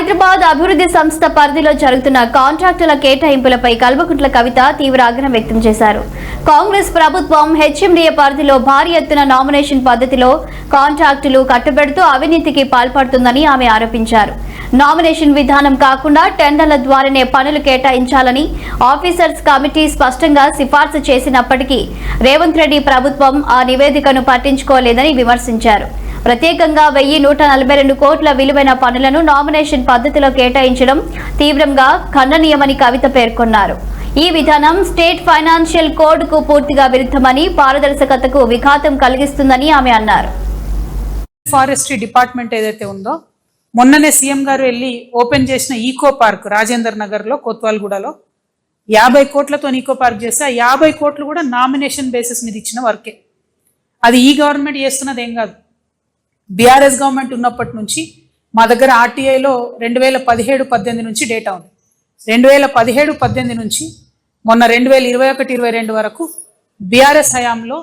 హైదరాబాద్ అభివృద్ధి సంస్థ పరిధిలో జరుగుతున్న కాంట్రాక్టుల కేటాయింపులపై కల్వకుంట్ల కవిత తీవ్ర ఆగ్రహం వ్యక్తం చేశారు. కాంగ్రెస్ ప్రభుత్వం హెచ్ఎండిఏ పరిధిలో భారీ ఎత్తున నామినేషన్ పద్ధతిలో కాంట్రాక్టులు కట్టబెడుతూ అవినీతికి పాల్పడుతుందని ఆమె ఆరోపించారు. నామినేషన్ విధానం కాకుండా టెండర్ల ద్వారానే పనులు కేటాయించాలని ఆఫీసర్స్ కమిటీ స్పష్టంగా సిఫార్సు చేసినప్పటికీ రేవంత్ రెడ్డి ప్రభుత్వం ఆ నివేదికను పట్టించుకోలేదని విమర్శించారు. ప్రత్యేకంగా 1142 కోట్ల విలువైన పనులను నామినేషన్ పద్ధతిలో కేటాయించడం తీవ్రంగా ఖండనీయమని కవిత పేర్కొన్నారు. ఈ విధానం స్టేట్ ఫైనాన్షియల్ కోడ్ కు పూర్తిగా విరుద్ధమని, పారదర్శకతకు విఘాతం కలిగిస్తుందని ఆమె అన్నారు. ఫారెస్ట్రీ డిపార్ట్మెంట్ ఏదైతే ఉందో మొన్ననే సీఎం గారు వెళ్ళి ఓపెన్ చేసిన ఈకో పార్క్ రాజేందర్ నగర్ లో కోత్వాల్గూడలో 50 కోట్లతో ఈకో పార్క్ చేస్తే ఆ 50 కోట్లు కూడా నామినేషన్ బేసిస్ మీద ఇచ్చిన వర్కే. అది ఈ గవర్నమెంట్ చేస్తున్నది ఏం కాదు. బీఆర్ఎస్ గవర్నమెంట్ ఉన్నప్పటి నుంచి మా దగ్గర ఆర్టీఐలో 2017-18 నుంచి డేటా ఉంది. 2017-18 నుంచి మొన్న 2021-22 వరకు బీఆర్ఎస్ హయాంలో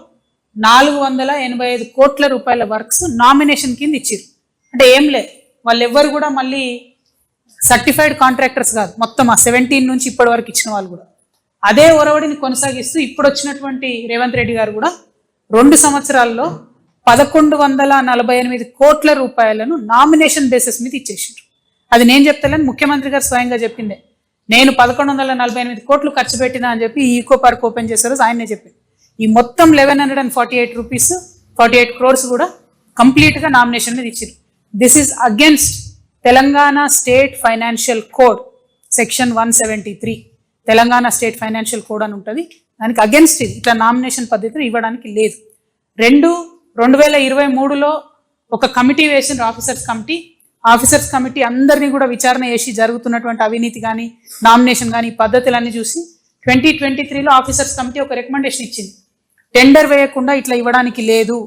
485 కోట్ల రూపాయల వర్క్స్ నామినేషన్ కింద ఇచ్చారు. అంటే ఏం లేదు, వాళ్ళు ఎవ్వరు కూడా మళ్ళీ సర్టిఫైడ్ కాంట్రాక్టర్స్ కాదు, మొత్తం ఆ 17 నుంచి ఇప్పటి వరకు ఇచ్చిన వాళ్ళు కూడా అదే ఒరవడిని కొనసాగిస్తూ ఇప్పుడు వచ్చినటువంటి రేవంత్ రెడ్డి గారు కూడా 2 సంవత్సరాల్లో 1148 కోట్ల రూపాయలను నామినేషన్ బేసిస్ మీద ఇచ్చేసారు. అది నేను చెప్తాను, ముఖ్యమంత్రి గారు స్వయంగా చెప్పిందే. నేను 1148 కోట్లు ఖర్చు పెట్టినా అని చెప్పి ఈకో పార్క్ ఓపెన్ చేశారు, ఆయనే చెప్పింది. ఈ మొత్తం 1148 క్రోర్స్ కూడా కంప్లీట్గా నామినేషన్ మీద ఇచ్చారు. This is against Telangana state financial code section 173. Telangana state financial code అని ఉంటుంది, దానికి అగేన్స్ట్ ఇది. ఇట్లా నామినేషన్ పద్ధతిని ఇవ్వడానికి లేదు. 2023లో ఒక కమిటీ వేసిన ఆఫీసర్స్ కమిటీ అందరినీ కూడా విచారణ చేసి జరుగుతున్నటువంటి అవినీతి కానీ నామినేషన్ కానీ పద్ధతులన్నీ చూసి 2023లో ఆఫీసర్స్ కమిటీ ఒక రికమెండేషన్ ఇచ్చింది. టెండర్ వేయకుండా ఇట్లా ఇవ్వడానికి లేదు,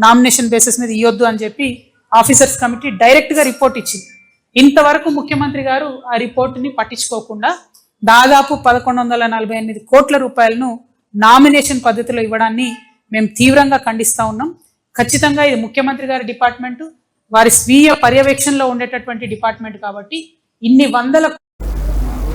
నామినేషన్ బేసిస్ మీద ఇవ్వద్దు అని చెప్పి ఆఫీసర్స్ కమిటీ డైరెక్ట్గా రిపోర్ట్ ఇచ్చింది. ఇంతవరకు ముఖ్యమంత్రి గారు ఆ రిపోర్టుని పట్టించుకోకుండా దాదాపు 1148 కోట్ల రూపాయలను నామినేషన్ పద్ధతిలో ఇవ్వడాన్ని మేము తీవ్రంగా ఖండిస్తూ ఉన్నాం. ఖచ్చితంగా ఇది ముఖ్యమంత్రి గారి డిపార్ట్మెంటు, వారి స్వీయ పర్యవేక్షణలో ఉండేటటువంటి డిపార్ట్మెంట్ కాబట్టి ఇన్ని వందల